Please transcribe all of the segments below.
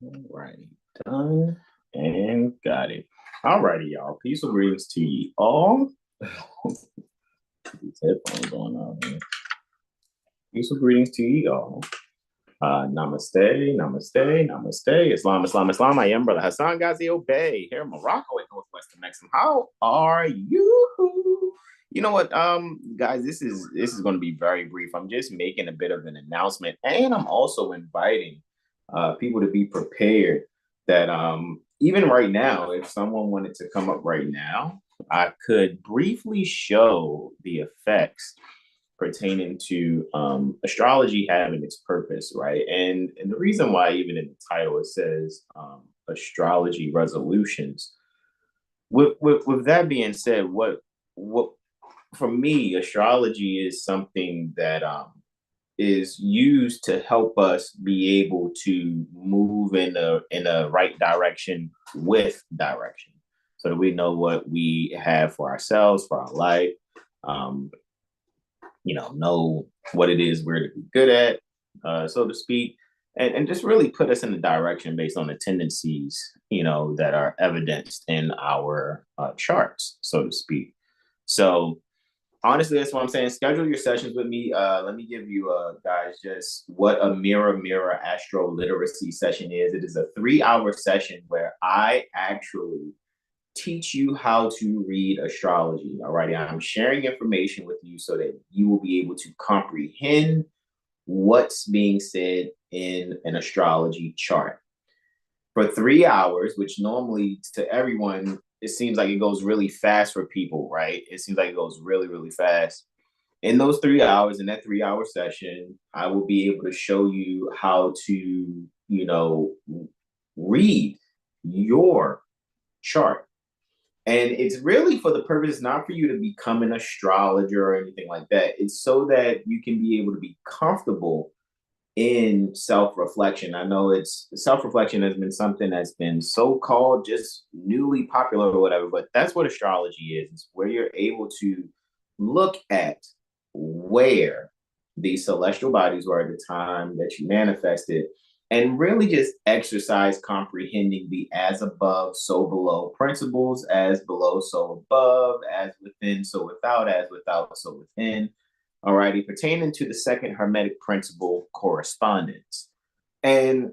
All righty, done and got it. All righty, y'all. Peace and greetings to you all. These headphones going on here. Peace and greetings to you all. Namaste, namaste, namaste. Islam, Islam, Islam. I am Brother Hasan Ghaziel Bey here in Morocco at Northwestern Mexico. How are you? You know what, guys, this is going to be very brief. I'm just making a bit of an announcement, and I'm also inviting people to be prepared that even right now, if someone wanted to come up right now, I could briefly show the effects pertaining to astrology having its purpose, right? And the reason why, even in the title, it says astrology resolutions. With that being said, what for me, astrology is something that is used to help us be able to move in a right direction with direction, so that we know what we have for ourselves, for our life. Um, know what it is we're good at, so to speak, and just really put us in the direction based on the tendencies, that are evidenced in our charts, so to speak. So honestly, that's what I'm saying. Schedule your sessions with me. Let me give you, guys, just what a mirror astro literacy session is. It is a 3 hour session where I actually teach you how to read astrology. All righty. I'm sharing information with you so that you will be able to comprehend what's being said in an astrology chart for 3 hours, which normally to everyone, it seems like it goes really fast for people, right? It seems like it goes really, really fast. In those 3 hours, in that 3 hour session, I will be able to show you how to, read your chart. And it's really for the purpose, not for you to become an astrologer or anything like that. It's so that you can be able to be comfortable in self-reflection. I know it's self-reflection has been something that's been so-called just newly popular or whatever, but that's what astrology is. It's where you're able to look at where these celestial bodies were at the time that you manifested, and really just exercise comprehending the as above, so below principles, as below, so above, as within, so without, as without, so within. Alrighty, pertaining to the second Hermetic principle, correspondence. And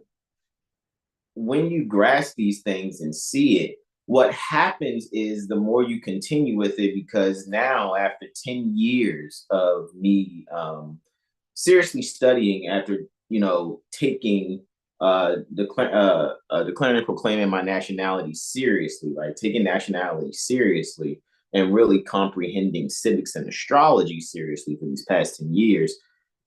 when you grasp these things and see it, what happens is the more you continue with it, because now, after 10 years of me seriously studying, after, taking, declaring and proclaiming my nationality seriously, right? Taking nationality seriously and really comprehending civics and astrology seriously for these past 10 years,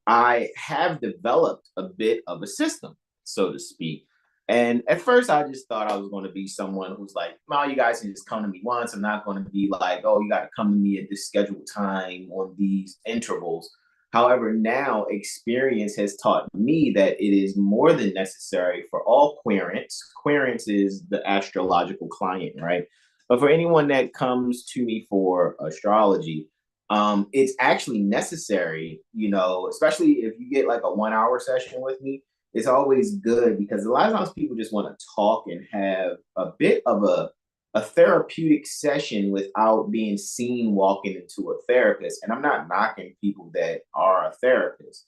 I have developed a bit of a system, so to speak. And at first, I just thought I was going to be someone who's like, no, you guys can just come to me once. I'm not going to be like, oh, you got to come to me at this scheduled time on these intervals. However, now experience has taught me that it is more than necessary for all querents. Querents is the astrological client, right? But for anyone that comes to me for astrology, it's actually necessary, especially if you get like a 1 hour session with me. It's always good because a lot of times people just want to talk and have a bit of a therapeutic session without being seen walking into a therapist. And I'm not knocking people that are a therapist.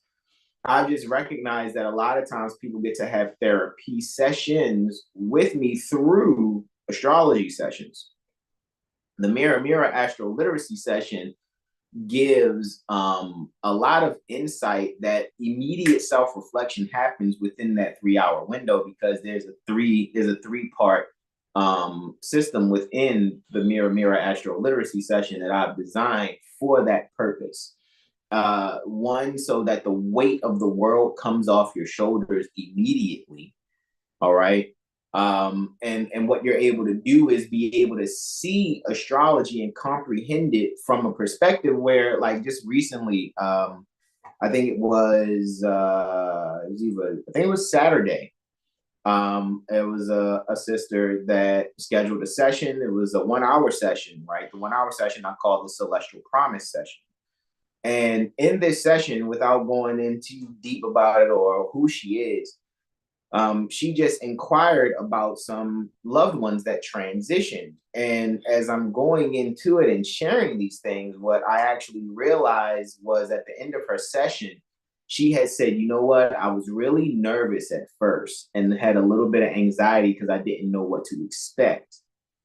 I just recognize that a lot of times people get to have therapy sessions with me through astrology sessions. The Mirror Astro Literacy session gives a lot of insight that immediate self-reflection happens within that 3 hour window, because there's a three-part system within the Mirror Astro Literacy session that I've designed for that purpose. One, so that the weight of the world comes off your shoulders immediately. All right. And what you're able to do is be able to see astrology and comprehend it from a perspective where, like, just recently, I think it was Saturday. It was a sister that scheduled a session. It was a 1 hour session, right? The 1 hour session I call the Celestial Promise session. And in this session, without going in too deep about it or who she is, She just inquired about some loved ones that transitioned. And as I'm going into it and sharing these things, what I actually realized was at the end of her session, she had said, you know what, I was really nervous at first and had a little bit of anxiety because I didn't know what to expect,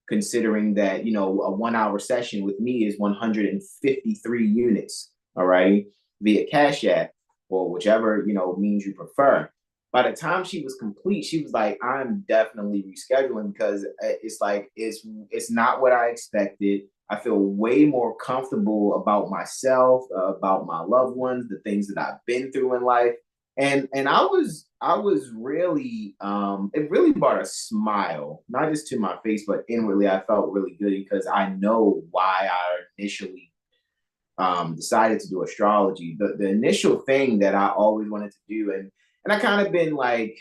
considering that, a 1 hour session with me is 153 units, all right, via Cash App or whichever, means you prefer. By the time she was complete, she was like, I'm definitely rescheduling because it's like it's not what I expected. I feel way more comfortable about myself, about my loved ones, the things that I've been through in life. And I was really it really brought a smile, not just to my face, but inwardly I felt really good because I know why I initially decided to do astrology. The initial thing that I always wanted to do, and I kind of been like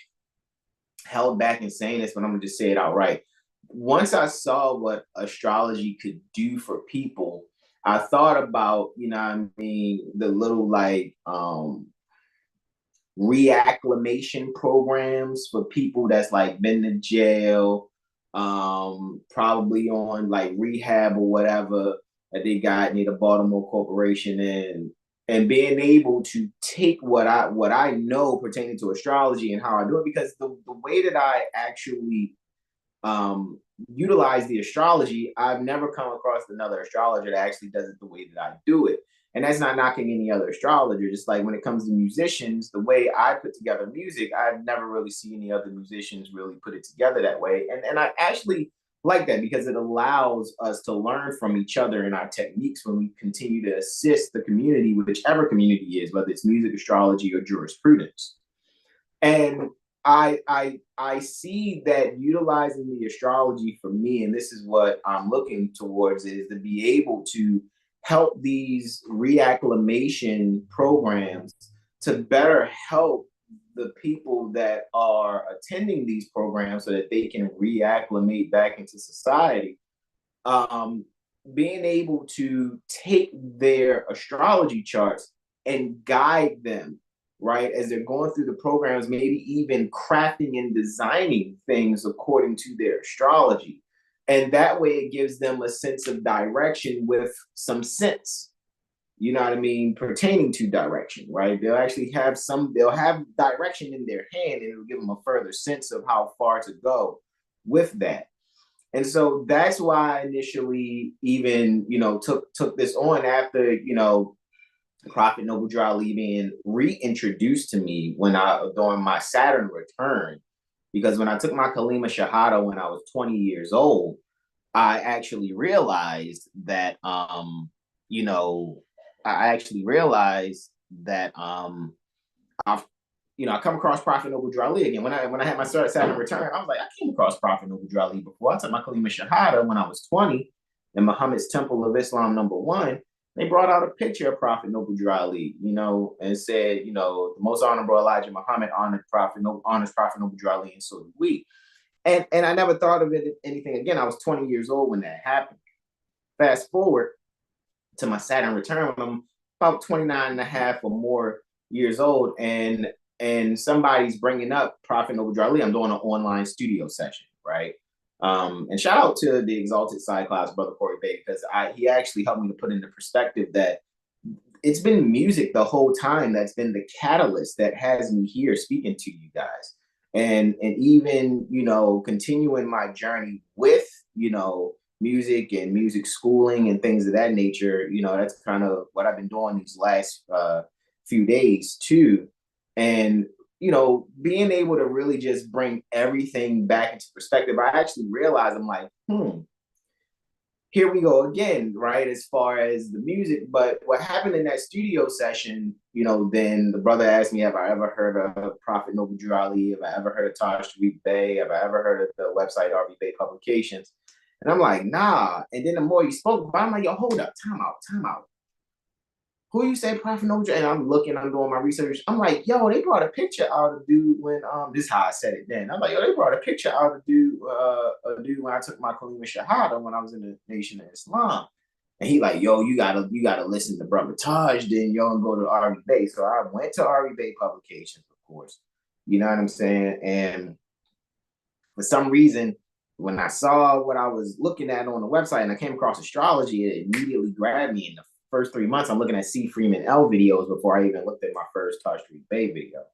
held back in saying this, but I'm gonna just say it outright. Once I saw what astrology could do for people, I thought about, the little like reacclimation programs for people that's like been to jail, probably on like rehab or whatever that they got near the Baltimore Corporation, and being able to take what I know pertaining to astrology and how I do it, because the way that I actually utilize the astrology, I've never come across another astrologer that actually does it the way that I do it. And that's not knocking any other astrologer. Just like when it comes to musicians, the way I put together music, I've never really seen any other musicians really put it together that way. And I actually like that because it allows us to learn from each other in our techniques when we continue to assist the community, whichever community is, whether it's music, astrology, or jurisprudence. And I see that utilizing the astrology for me, and this is what I'm looking towards, is to be able to help these reacclimation programs to better help the people that are attending these programs so that they can reacclimate back into society. Um, Being able to take their astrology charts and guide them, right, as they're going through the programs, maybe even crafting and designing things according to their astrology. And that way it gives them a sense of direction with some sense, you know what I mean, pertaining to direction, right? They'll have direction in their hand, and it'll give them a further sense of how far to go with that. And so that's why I initially even, took this on after, Prophet Noble Drali being reintroduced to me during my Saturn return. Because when I took my Kalima Shahada when I was 20 years old, I actually realized that you know, I actually realized that I've I come across Prophet Noble Drali again. When I had my Saturn return, I was like, I came across Prophet Noble Drali before. I took my Kalima Shahada when I was 20 in Muhammad's Temple of Islam #1. They brought out a picture of Prophet Noble Drali, and said, the most honorable Elijah Muhammad honors Prophet Noble Drali, and so do we. And I never thought of it anything again. I was 20 years old when that happened. Fast forward to my Saturn return when I'm about 29 and a half or more years old, and somebody's bringing up Prophet Noble Drali. I'm doing an online studio session, right? And shout out to the Exalted Side Class, Brother Corey Bey, because he actually helped me to put into perspective that it's been music the whole time that's been the catalyst that has me here speaking to you guys. And even, continuing my journey with, music and music schooling and things of that nature, that's kind of what I've been doing these last few days too. And being able to really just bring everything back into perspective, I actually realized, I'm like, here we go again, right? As far as the music. But what happened in that studio session, then the brother asked me, have I ever heard of Prophet Noble Drali? Have I ever heard of AstroCivics Bey? Have I ever heard of the website RV Bey Publications? And I'm like, nah. And then the more he spoke, I'm like, yo, hold up, time out. Who you say Prophet Noble? And I'm doing my research. I'm like, yo, they brought a picture out of dude when this is how I said it then. I'm like, yo, they brought a picture out of dude, a dude when I took my Kalima Shahada when I was in the Nation of Islam. And he like, yo, you gotta listen to Brother Taj, then yo, and go to RV Bey. So I went to RV Bey Publications, of course. You know what I'm saying? And for some reason, when I saw what I was looking at on the website and I came across astrology, it immediately grabbed me. In the first 3 months, I'm looking at C. Freeman L videos before I even looked at my first Touch Street Bay video.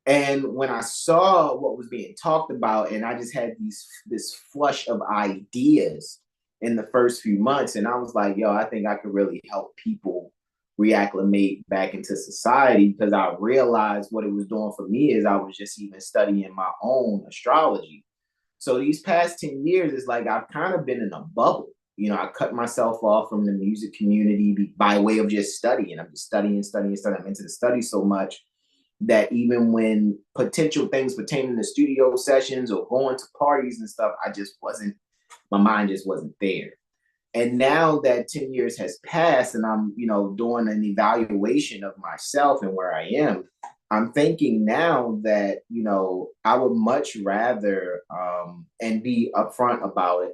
And when I saw what was being talked about, and I just had this flush of ideas in the first few months, and I was like, yo, I think I could really help people reacclimate back into society, because I realized what it was doing for me is I was just even studying my own astrology. So these past 10 years, it's like I've kind of been in a bubble. You know, I cut myself off from the music community by way of just studying. I'm just studying, studying, studying. I'm into the study so much that even when potential things pertaining to studio sessions or going to parties and stuff, I just wasn't, my mind just wasn't there. And now that 10 years has passed and I'm, doing an evaluation of myself and where I am, I'm thinking now that, I would much rather, and be upfront about it,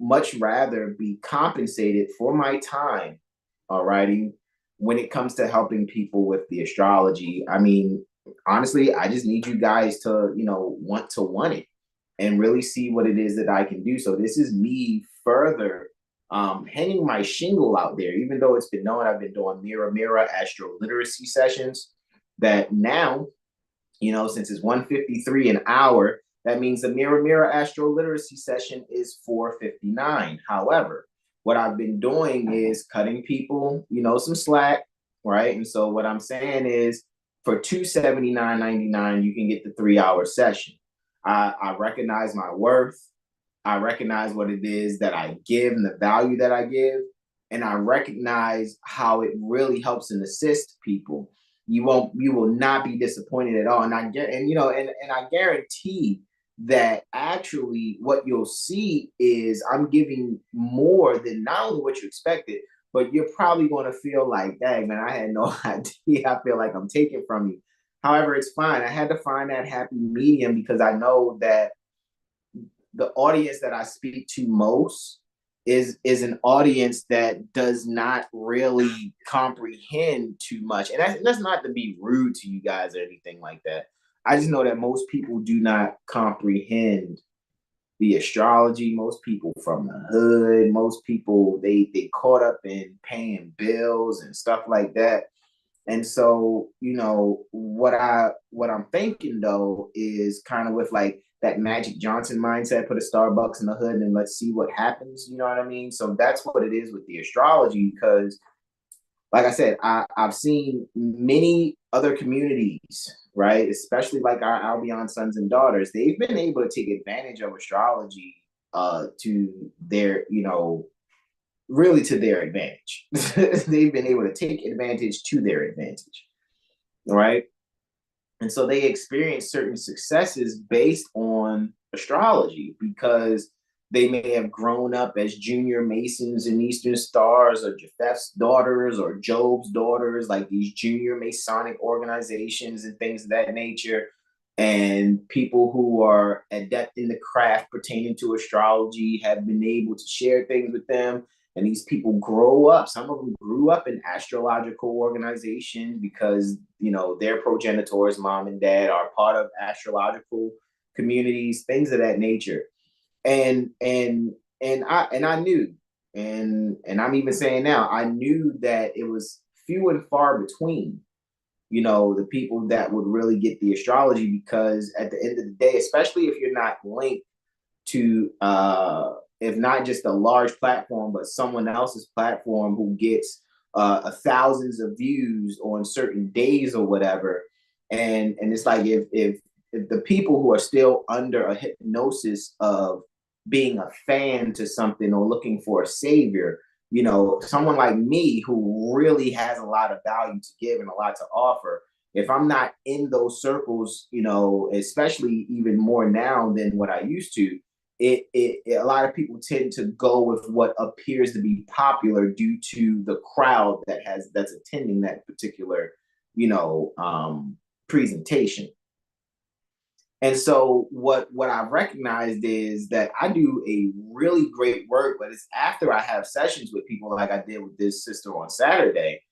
much rather be compensated for my time, alrighty, when it comes to helping people with the astrology. I mean, honestly, I just need you guys to, want it and really see what it is that I can do. So this is me further hanging my shingle out there, even though it's been known I've been doing mirror astro literacy sessions. That now, since it's 153 an hour, that means the mirror astro literacy session is 459. However, what I've been doing is cutting people, some slack, right? And so what I'm saying is for $279.99, you can get the 3-hour session. I recognize my worth. I recognize what it is that I give and the value that I give. And I recognize how it really helps and assists people. You will not be disappointed at all. And I guarantee that actually what you'll see is I'm giving more than not only what you expected, but you're probably going to feel like, dang, man, I had no idea. I feel like I'm taking from you. However, it's fine. I had to find that happy medium because I know that the audience that I speak to most is an audience that does not really comprehend too much. And that's not to be rude to you guys or anything like that. I just know that most people do not comprehend the astrology. Most people from the hood, most people they caught up in paying bills and stuff like that. And so, what I'm thinking though is kind of with like that Magic Johnson mindset, put a Starbucks in the hood and let's see what happens. You know what I mean? So that's what it is with the astrology, because like I said, I've seen many other communities, right? Especially like our Albion sons and daughters, they've been able to take advantage of astrology to their, really to their advantage. They've been able to take advantage to their advantage, right? And so they experience certain successes based on astrology because they may have grown up as junior Masons in Eastern Stars or Japheth's daughters or Job's daughters, like these junior Masonic organizations and things of that nature. And people who are adept in the craft pertaining to astrology have been able to share things with them. And these people grow up. Some of them grew up in astrological organizations because, their progenitors, mom and dad, are part of astrological communities, things of that nature. And I knew, and I'm even saying now, I knew that it was few and far between, the people that would really get the astrology, because at the end of the day, especially if you're not linked to if not just a large platform, but someone else's platform who gets thousands of views on certain days or whatever. And it's like if the people who are still under a hypnosis of being a fan to something or looking for a savior, someone like me who really has a lot of value to give and a lot to offer, if I'm not in those circles, especially even more now than what I used to, a lot of people tend to go with what appears to be popular due to the crowd that's attending that particular, presentation. And so what I've recognized is that I do a really great work, but it's after I have sessions with people like I did with this sister on Saturday,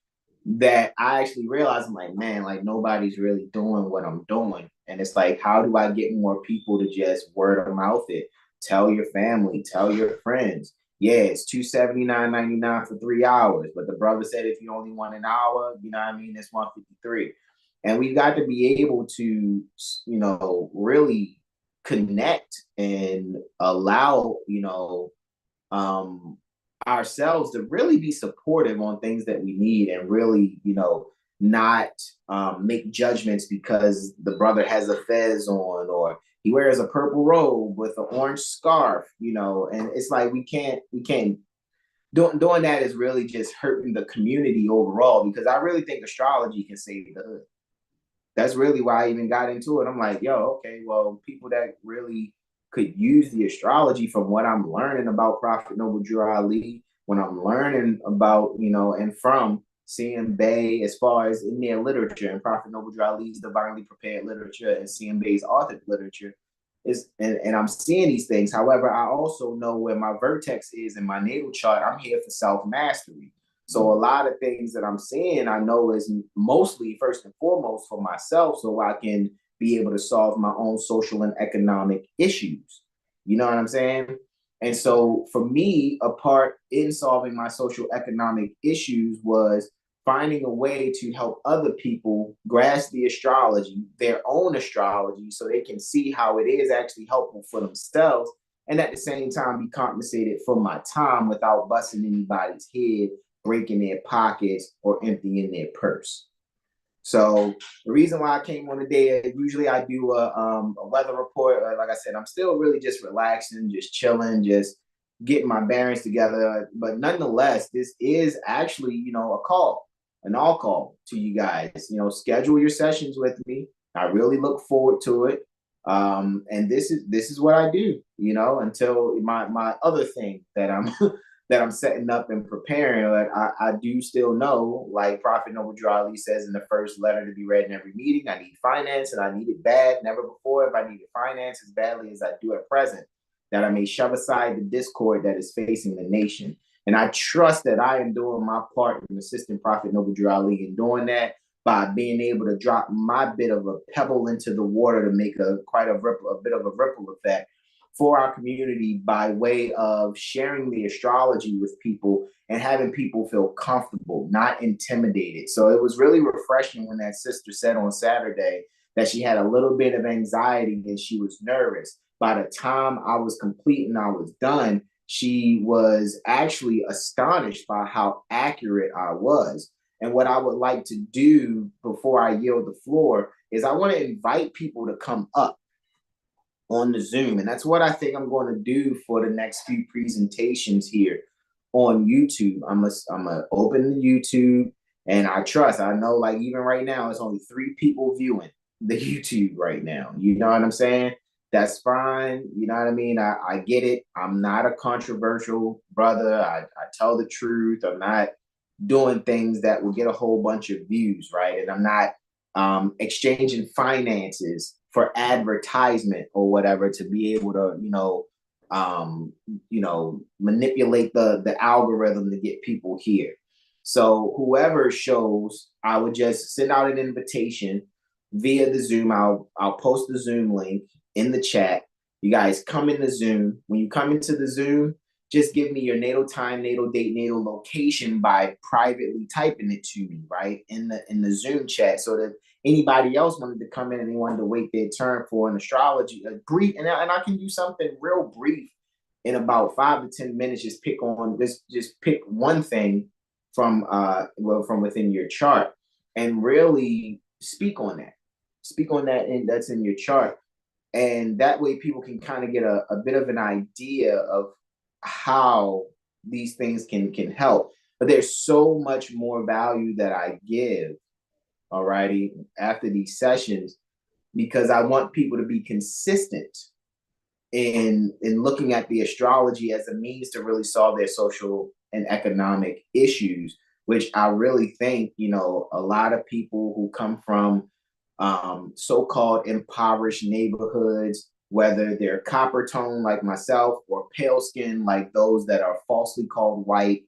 that I actually realized, I'm like, man, like nobody's really doing what I'm doing. And it's like, how do I get more people to just word of mouth it? Tell your family, tell your friends. Yeah, it's $279.99 for 3 hours. But the brother said if you only want an hour, you know what I mean, it's 153. And we've got to be able to, really connect and allow, um, ourselves to really be supportive on things that we need and really, not make judgments because the brother has a fez on or he wears a purple robe with an orange scarf, and it's like we can't doing that is really just hurting the community overall because I really think astrology can save the hood. That's really why I even got into it. I'm like, yo, okay, well, people that really could use the astrology from what I'm learning about Prophet Noble Drew Ali, when I'm learning about, and from CM Bay as far as in their literature and Prophet Noble Drew Ali's divinely prepared literature and CM Bay's authored literature is, and I'm seeing these things. However, I also know where my vertex is in my natal chart. I'm here for self-mastery. So a lot of things that I'm seeing, I know is mostly first and foremost for myself, so I can be able to solve my own social and economic issues. You know what I'm saying? And so for me, a part in solving my social economic issues was finding a way to help other people grasp the astrology, their own astrology, so they can see how it is actually helpful for themselves. And at the same time, be compensated for my time without busting anybody's head, breaking their pockets, or emptying their purse. So the reason why I came on today, usually I do a weather report. Like I said, I'm still really just relaxing, just chilling, just getting my bearings together. But nonetheless, this is actually, a call, an all call to you guys. Schedule your sessions with me. I really look forward to it. And this is what I do, until my other thing that I'm that I'm setting up and preparing. Like I do still know, like Prophet Noble Drew Ali says in the first letter to be read in every meeting, I need finance and I need it bad. Never before if I needed finance as badly as I do at present, that I may shove aside the discord that is facing the nation. And I trust that I am doing my part in assisting Prophet Noble Drew Ali in doing that by being able to drop my bit of a pebble into the water to make a bit of a ripple effect for our community by way of sharing the astrology with people and having people feel comfortable, not intimidated. So it was really refreshing when that sister said on Saturday that she had a little bit of anxiety and she was nervous. By the time I was complete and I was done, she was actually astonished by how accurate I was. And what I would like to do before I yield the floor is I want to invite people to come up on the Zoom. And that's what I think I'm going to do for the next few presentations here on YouTube. I'm gonna open the YouTube, and I know, like, even right now, it's only 3 people viewing the YouTube right now. You know what I'm saying? That's fine. You know what I mean? I get it. I'm not a controversial brother. I tell the truth. I'm not doing things that will get a whole bunch of views, right? And I'm not exchanging finances for advertisement or whatever to be able to, manipulate the algorithm to get people here. So whoever shows, I would just send out an invitation via the Zoom. I'll post the Zoom link in the chat. You guys come in the Zoom. When you come into the Zoom, just give me your natal time, natal date, natal location by privately typing it to me, right? In the Zoom chat, so that anybody else wanted to come in and they wanted to wait their turn for an astrology, a brief, and I can do something real brief in about 5 to 10 minutes. Just pick one thing from from within your chart and really speak on that, and that's in your chart. And that way people can kind of get a bit of an idea of how these things can help. But there's so much more value that I give, alrighty, after these sessions, because I want people to be consistent in looking at the astrology as a means to really solve their social and economic issues, which I really think, a lot of people who come from so-called impoverished neighborhoods, whether they're copper tone like myself or pale skin like those that are falsely called white,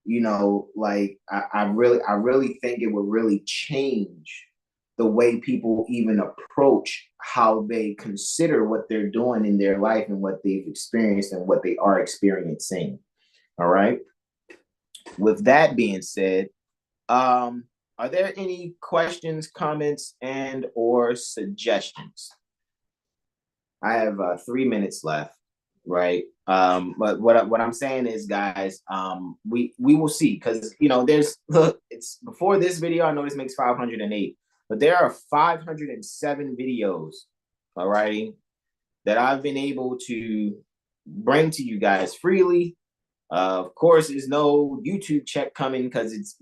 you know, like I really think it would really change the way people even approach how they consider what they're doing in their life and what they've experienced and what they are experiencing. All right. With that being said, are there any questions, comments, and or suggestions? I have 3 minutes left, right? But what I'm saying is, guys, we will see, because there's look, it's before this video. I know this makes 508, but there are 507 videos, all righty, that I've been able to bring to you guys freely. Of course, there's no YouTube check coming because it's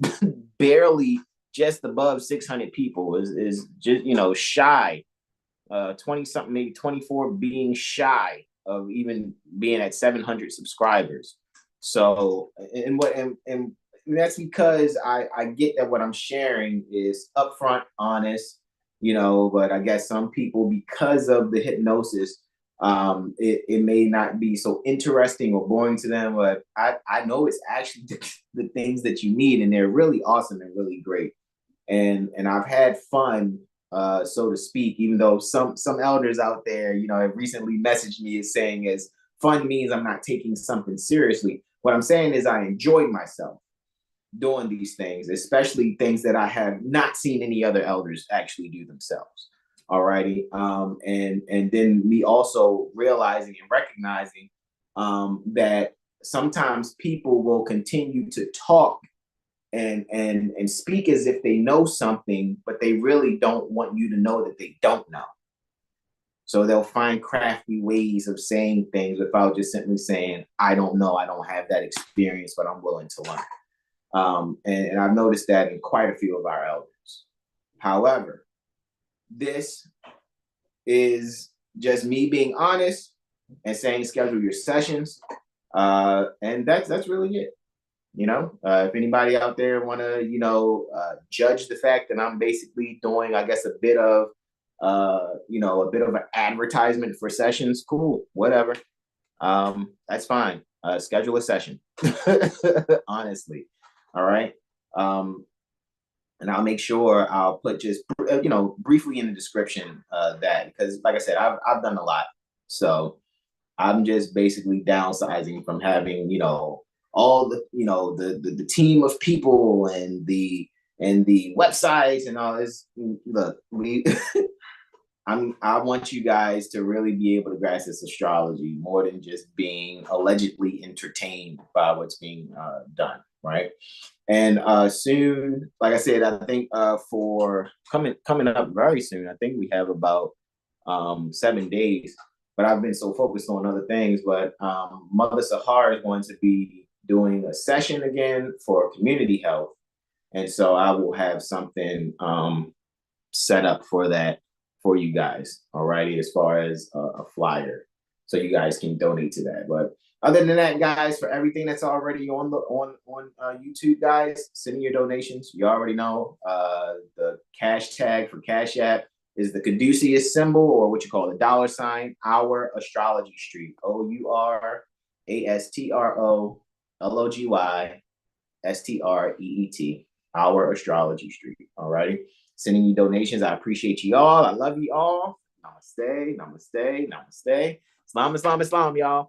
barely just above 600 people. Is just shy 20 something, maybe 24, being shy of even being at 700 subscribers. So, and that's because I get that what I'm sharing is upfront, honest, but I guess some people, because of the hypnosis, it may not be so interesting or boring to them, but I know it's actually the things that you need, and they're really awesome and really great. And I've had fun, so to speak, even though some elders out there, have recently messaged me as saying as fun means I'm not taking something seriously. What I'm saying is I enjoyed myself doing these things, especially things that I have not seen any other elders actually do themselves. Alrighty. And then me also realizing and recognizing that sometimes people will continue to talk and speak as if they know something, but they really don't want you to know that they don't know. So they'll find crafty ways of saying things without just simply saying, I don't know, I don't have that experience, but I'm willing to learn. And I've noticed that in quite a few of our elders. However, this is just me being honest and saying schedule your sessions. And that's really it. If anybody out there want to, judge the fact that I'm basically doing, I guess, a bit of an advertisement for sessions, cool, whatever. That's fine. Schedule a session, honestly. All right. And I'll make sure I'll put just, briefly in the description that, because like I said, I've done a lot. So I'm just basically downsizing from having, all the team of people and the websites and all this. Look, I want you guys to really be able to grasp this astrology more than just being allegedly entertained by what's being done, right? And soon, like I said, I think for coming up very soon, I think we have about 7 days. But I've been so focused on other things. But Mother Sahar is going to be doing a session again for community health, and so I will have something set up for that for you guys. Alrighty, as far as a flyer, so you guys can donate to that. But other than that, guys, for everything that's already on YouTube, guys, send me your donations. You already know the cash tag for Cash App is the caduceus symbol, or what you call the $, our astrology street, OurAstrologyStreet, our astrology street. All righty, sending you donations. I appreciate you all. I love you all. Namaste, namaste, namaste. Islam, Islam, Islam, y'all.